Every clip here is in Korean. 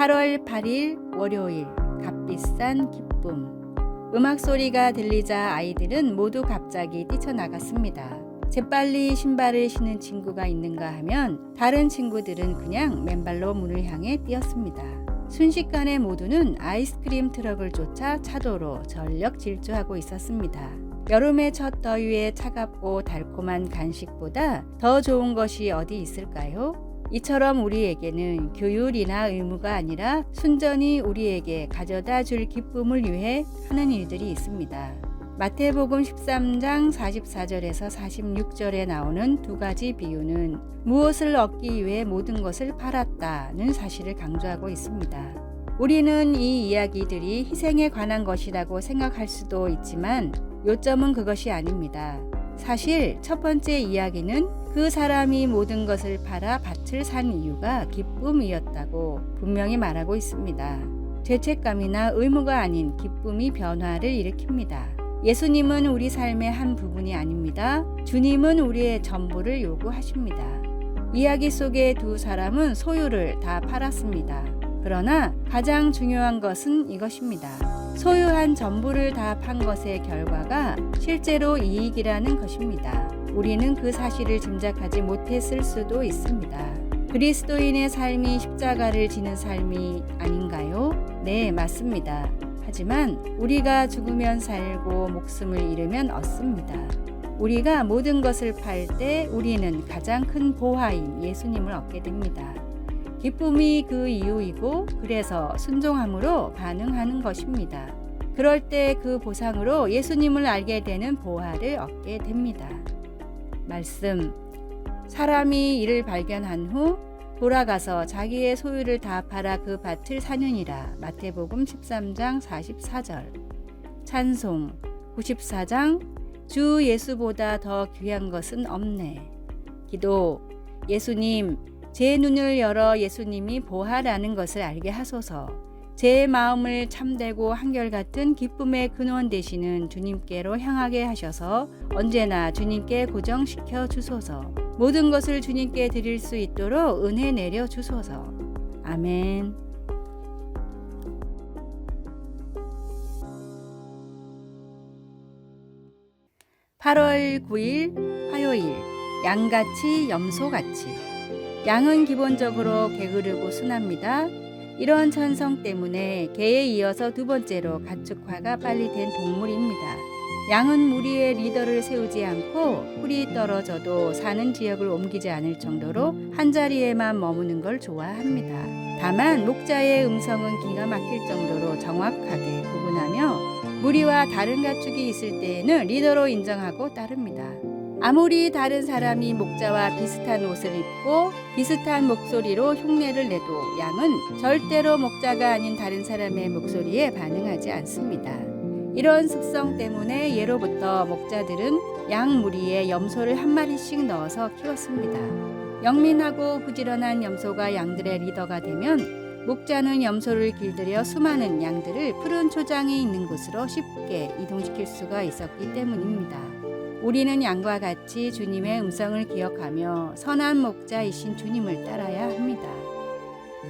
8월 8일 월요일 값비싼 기쁨. 음악 소리가 들리자 아이들은 모두 갑자기 뛰쳐나갔습니다. 재빨리 신발을 신은 친구가 있는가 하면 다른 친구들은 그냥 맨발로 문을 향해 뛰었습니다. 순식간에 모두는 아이스크림 트럭을 쫓아 차도로 전력 질주하고 있었습니다. 여름의 첫 더위에 차갑고 달콤한 간식보다 더 좋은 것이 어디 있을까요? 이처럼 우리에게는 규율이나 의무가 아니라 순전히 우리에게 가져다 줄 기쁨을 위해 하는 일들이 있습니다. 마태복음 13장 44절에서 46절에 나오는 두 가지 비유는 무엇을 얻기 위해 모든 것을 팔았다는 사실을 강조하고 있습니다. 우리는 이 이야기들이 희생에 관한 것이라고 생각할 수도 있지만 요점은 그것이 아닙니다. 사실 첫 번째 이야기는 그 사람이 모든 것을 팔아 밭을 산 이유가 기쁨이었다고 분명히 말하고 있습니다. 죄책감이나 의무가 아닌 기쁨이 변화를 일으킵니다. 예수님은 우리 삶의 한 부분이 아닙니다. 주님은 우리의 전부를 요구하십니다. 이야기 속의 두 사람은 소유를 다 팔았습니다. 그러나 가장 중요한 것은 이것입니다. 소유한 전부를 다 판 것의 결과가 실제로 이익이라는 것입니다. 우리는 그 사실을 짐작하지 못했을 수도 있습니다. 그리스도인의 삶이 십자가를 지는 삶이 아닌가요? 네, 맞습니다. 하지만 우리가 죽으면 살고 목숨을 잃으면 얻습니다. 우리가 모든 것을 팔 때 우리는 가장 큰 보화인 예수님을 얻게 됩니다. 기쁨이 그 이유이고 그래서 순종함으로 반응하는 것입니다. 그럴 때 그 보상으로 예수님을 알게 되는 보화를 얻게 됩니다. 말씀. 사람이 이를 발견한 후 돌아가서 자기의 소유를 다 팔아 그 밭을 사느니라. 마태복음 13장 44절. 찬송 94장 주 예수보다 더 귀한 것은 없네. 기도. 예수님, 제 눈을 열어 예수님이 보화라는 것을 알게 하소서. 제 마음을 참되고 한결같은 기쁨의 근원 되시는 주님께로 향하게 하셔서 언제나 주님께 고정시켜 주소서. 모든 것을 주님께 드릴 수 있도록 은혜 내려 주소서. 아멘. (8월 9일) 화요일. 양같이 염소같이. 양은 기본적으로 게으르고 순합니다. 이런 천성 때문에 개에 이어서 두 번째로 가축화가 빨리 된 동물입니다. 양은 무리의 리더를 세우지 않고 풀이 떨어져도 사는 지역을 옮기지 않을 정도로 한자리에만 머무는 걸 좋아합니다. 다만 목자의 음성은 기가 막힐 정도로 정확하게 구분하며 무리와 다른 가축이 있을 때에는 리더로 인정하고 따릅니다. 아무리 다른 사람이 목자와 비슷한 옷을 입고 비슷한 목소리로 흉내를 내도 양은 절대로 목자가 아닌 다른 사람의 목소리에 반응하지 않습니다. 이런 습성 때문에 예로부터 목자들은 양 무리에 염소를 한 마리씩 넣어서 키웠습니다. 영민하고 부지런한 염소가 양들의 리더가 되면 목자는 염소를 길들여 수많은 양들을 푸른 초장이 있는 곳으로 쉽게 이동시킬 수가 있었기 때문입니다. 우리는 양과 같이 주님의 음성을 기억하며 선한 목자이신 주님을 따라야 합니다.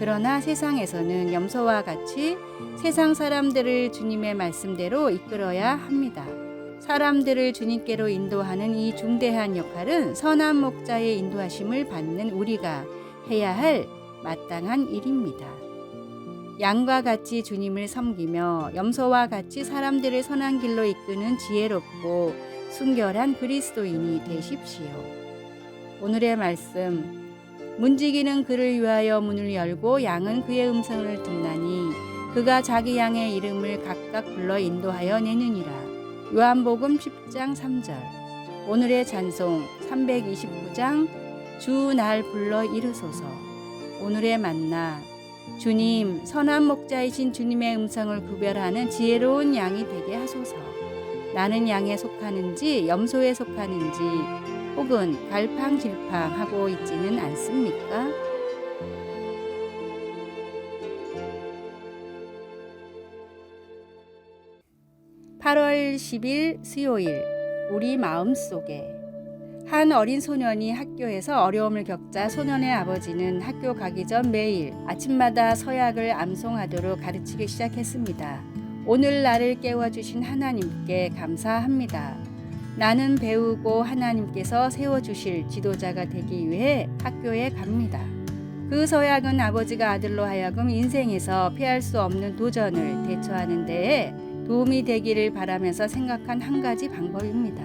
그러나 세상에서는 염소와 같이 세상 사람들을 주님의 말씀대로 이끌어야 합니다. 사람들을 주님께로 인도하는 이 중대한 역할은 선한 목자의 인도하심을 받는 우리가 해야 할 마땅한 일입니다. 양과 같이 주님을 섬기며 염소와 같이 사람들을 선한 길로 이끄는 지혜롭고 순결한 그리스도인이 되십시오. 오늘의 말씀. 문지기는 그를 위하여 문을 열고 양은 그의 음성을 듣나니 그가 자기 양의 이름을 각각 불러 인도하여 내느니라. 요한복음 10장 3절. 오늘의 찬송 329장 주 날 불러 이르소서. 오늘의 만나. 주님, 선한 목자이신 주님의 음성을 구별하는 지혜로운 양이 되게 하소서. 나는 양에 속하는지 염소에 속하는지 혹은 갈팡질팡하고 있지는 않습니까? (8월 10일) 수요일. 우리 마음속에. 한 어린 소년이 학교에서 어려움을 겪자 소년의 아버지는 학교 가기 전 매일 아침마다 서약을 암송하도록 가르치기 시작했습니다. 오늘 나를 깨워주신 하나님께 감사합니다. 나는 배우고 하나님께서 세워주실 지도자가 되기 위해 학교에 갑니다. 그 서약은 아버지가 아들로 하여금 인생에서 피할 수 없는 도전을 대처하는 데에 도움이 되기를 바라면서 생각한 한 가지 방법입니다.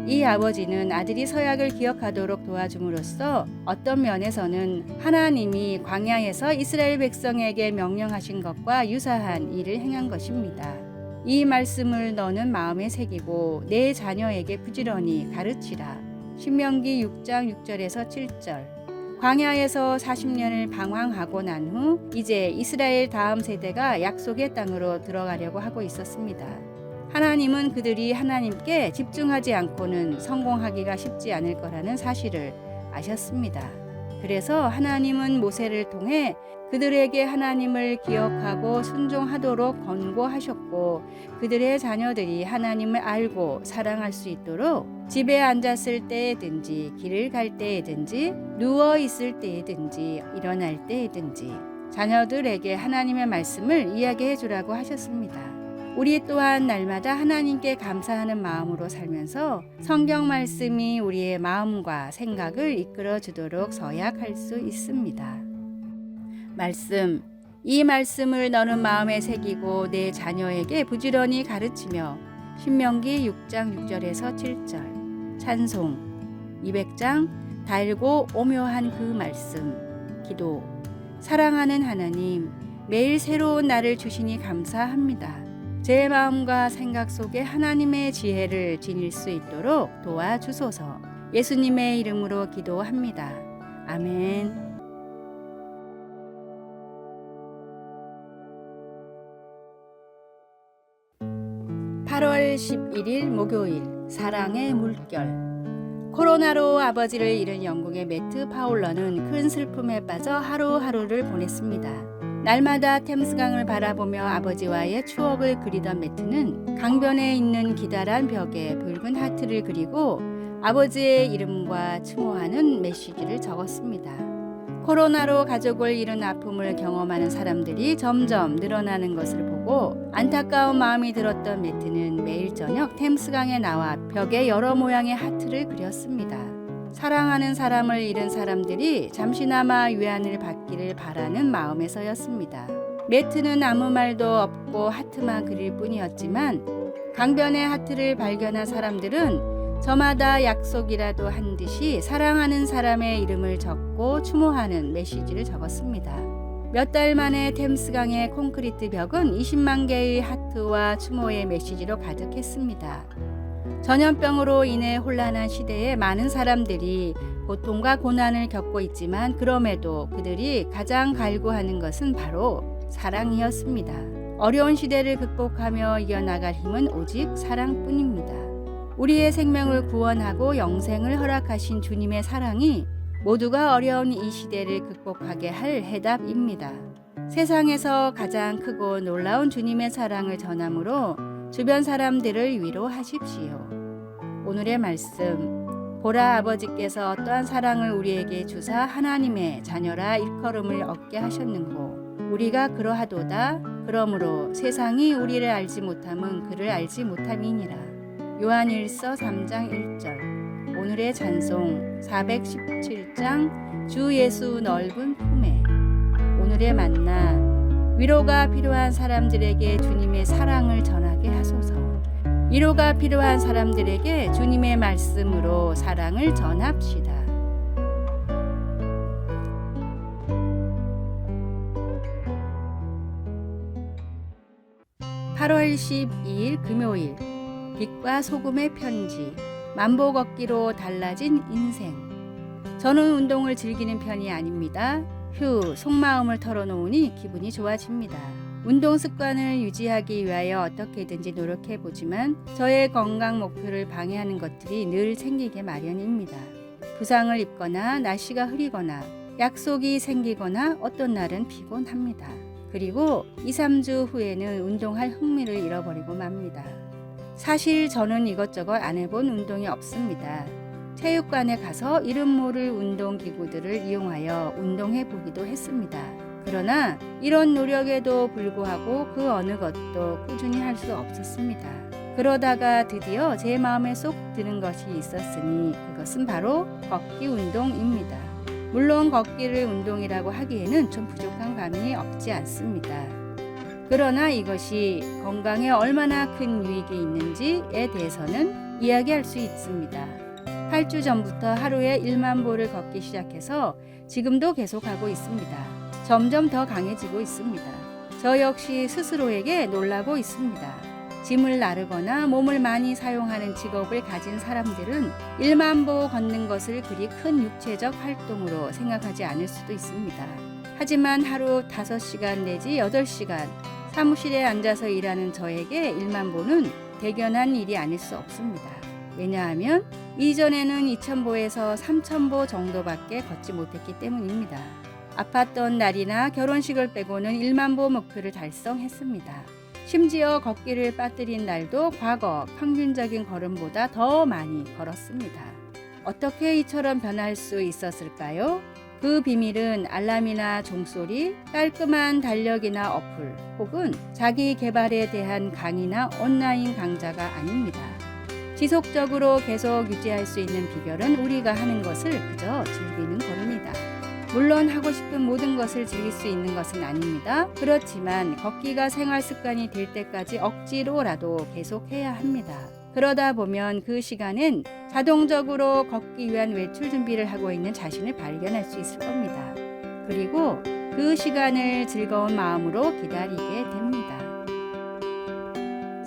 이 아버지는 아들이 서약을 기억하도록 도와줌으로써 어떤 면에서는 하나님이 광야에서 이스라엘 백성에게 명령하신 것과 유사한 일을 행한 것입니다. 이 말씀을 너는 마음에 새기고 내 자녀에게 부지런히 가르치라. 신명기 6장 6절에서 7절. 광야에서 40년을 방황하고 난 후 이제 이스라엘 다음 세대가 약속의 땅으로 들어가려고 하고 있었습니다. 하나님은 그들이 하나님께 집중하지 않고는 성공하기가 쉽지 않을 거라는 사실을 아셨습니다. 그래서 하나님은 모세를 통해 그들에게 하나님을 기억하고 순종하도록 권고하셨고 그들의 자녀들이 하나님을 알고 사랑할 수 있도록 집에 앉았을 때에든지 길을 갈 때에든지 누워 있을 때에든지 일어날 때에든지 자녀들에게 하나님의 말씀을 이야기해 주라고 하셨습니다. 우리 또한 날마다 하나님께 감사하는 마음으로 살면서 성경 말씀이 우리의 마음과 생각을 이끌어 주도록 서약할 수 있습니다. 말씀. 이 말씀을 너는 마음에 새기고 내 자녀에게 부지런히 가르치며. 신명기 6장 6절에서 7절. 찬송. 200장 달고 오묘한 그 말씀. 기도. 사랑하는 하나님, 매일 새로운 날을 주시니 감사합니다. 제 마음과 생각 속에 하나님의 지혜를 지닐 수 있도록 도와주소서. 예수님의 이름으로 기도합니다. 아멘. 8월 11일 목요일 사랑의 물결. 코로나로 아버지를 잃은 영국의 매트 파울러는 큰 슬픔에 빠져 하루하루를 보냈습니다. 날마다 템스강을 바라보며 아버지와의 추억을 그리던 매트는 강변에 있는 기다란 벽에 붉은 하트를 그리고 아버지의 이름과 추모하는 메시지를 적었습니다. 코로나로 가족을 잃은 아픔을 경험하는 사람들이 점점 늘어나는 것을 보고 안타까운 마음이 들었던 매트는 매일 저녁 템스강에 나와 벽에 여러 모양의 하트를 그렸습니다. 사랑하는 사람을 잃은 사람들이 잠시나마 위안을 받기를 바라는 마음에서였습니다. 매트는 아무 말도 없고 하트만 그릴 뿐이었지만 강변의 하트를 발견한 사람들은 저마다 약속이라도 한 듯이 사랑하는 사람의 이름을 적고 추모하는 메시지를 적었습니다. 몇 달 만에 템스강의 콘크리트 벽은 20만 개의 하트와 추모의 메시지로 가득했습니다. 전염병으로 인해 혼란한 시대에 많은 사람들이 고통과 고난을 겪고 있지만 그럼에도 그들이 가장 갈구하는 것은 바로 사랑이었습니다. 어려운 시대를 극복하며 이겨나갈 힘은 오직 사랑뿐입니다. 우리의 생명을 구원하고 영생을 허락하신 주님의 사랑이 모두가 어려운 이 시대를 극복하게 할 해답입니다. 세상에서 가장 크고 놀라운 주님의 사랑을 전함으로 주변 사람들을 위로하십시오. 오늘의 말씀. 보라, 아버지께서 어떠한 사랑을 우리에게 주사 하나님의 자녀라 일컬음을 얻게 하셨는고 우리가 그러하도다. 그러므로 세상이 우리를 알지 못함은 그를 알지 못함이니라. 요한일서 3장 1절. 오늘의 찬송 417장 주 예수 넓은 품에. 오늘의 만나. 위로가 필요한 사람들에게 주님의 사랑을 전하게 하소서. 위로가 필요한 사람들에게 주님의 말씀으로 사랑을 전합시다. 8월 12일 금요일 빛과 소금의 편지. 만보 걷기로 달라진 인생. 저는 운동을 즐기는 편이 아닙니다. 속마음을 털어놓으니 기분이 좋아집니다. 운동 습관을 유지하기 위하여 어떻게든지 노력해보지만 저의 건강 목표를 방해하는 것들이 늘 생기게 마련입니다. 부상을 입거나 날씨가 흐리거나 약속이 생기거나 어떤 날은 피곤합니다. 그리고 2, 3주 후에는 운동할 흥미를 잃어버리고 맙니다. 사실 저는 이것저것 안 해본 운동이 없습니다. 체육관에 가서 이름 모를 운동기구들을 이용하여 운동해 보기도 했습니다. 그러나 이런 노력에도 불구하고 그 어느 것도 꾸준히 할 수 없었습니다. 그러다가 드디어 제 마음에 쏙 드는 것이 있었으니 그것은 바로 걷기 운동입니다. 물론 걷기를 운동이라고 하기에는 좀 부족한 감이 없지 않습니다. 그러나 이것이 건강에 얼마나 큰 유익이 있는지에 대해서는 이야기할 수 있습니다. 8주 전부터 하루에 1만 보를 걷기 시작해서 지금도 계속하고 있습니다. 점점 더 강해지고 있습니다. 저 역시 스스로에게 놀라고 있습니다. 짐을 나르거나 몸을 많이 사용하는 직업을 가진 사람들은 1만 보 걷는 것을 그리 큰 육체적 활동으로 생각하지 않을 수도 있습니다. 하지만 하루 5시간 내지 8시간 사무실에 앉아서 일하는 저에게 1만 보는 대견한 일이 아닐 수 없습니다. 왜냐하면 이전에는 2,000보에서 3,000보 정도밖에 걷지 못했기 때문입니다. 아팠던 날이나 결혼식을 빼고는 1만 보 목표를 달성했습니다. 심지어 걷기를 빠뜨린 날도 과거 평균적인 걸음보다 더 많이 걸었습니다. 어떻게 이처럼 변할 수 있었을까요? 그 비밀은 알람이나 종소리, 깔끔한 달력이나 어플, 혹은 자기 개발에 대한 강의나 온라인 강좌가 아닙니다. 지속적으로 계속 유지할 수 있는 비결은 우리가 하는 것을 그저 즐기는 겁니다. 물론 하고 싶은 모든 것을 즐길 수 있는 것은 아닙니다. 그렇지만 걷기가 생활 습관이 될 때까지 억지로라도 계속해야 합니다. 그러다 보면 그 시간엔 자동적으로 걷기 위한 외출 준비를 하고 있는 자신을 발견할 수 있을 겁니다. 그리고 그 시간을 즐거운 마음으로 기다리게 됩니다.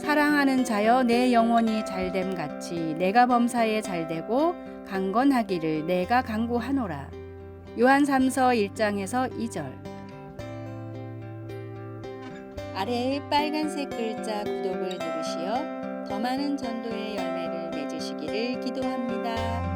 사랑하는 자여 내 영혼이 잘됨 같이 내가 범사에 잘되고 강건하기를 내가 간구하노라. 요한 3서 1장에서 2절. 아래의 빨간색 글자 구독을 누르시어 더 많은 전도의 열매를 맺으시기를 기도합니다.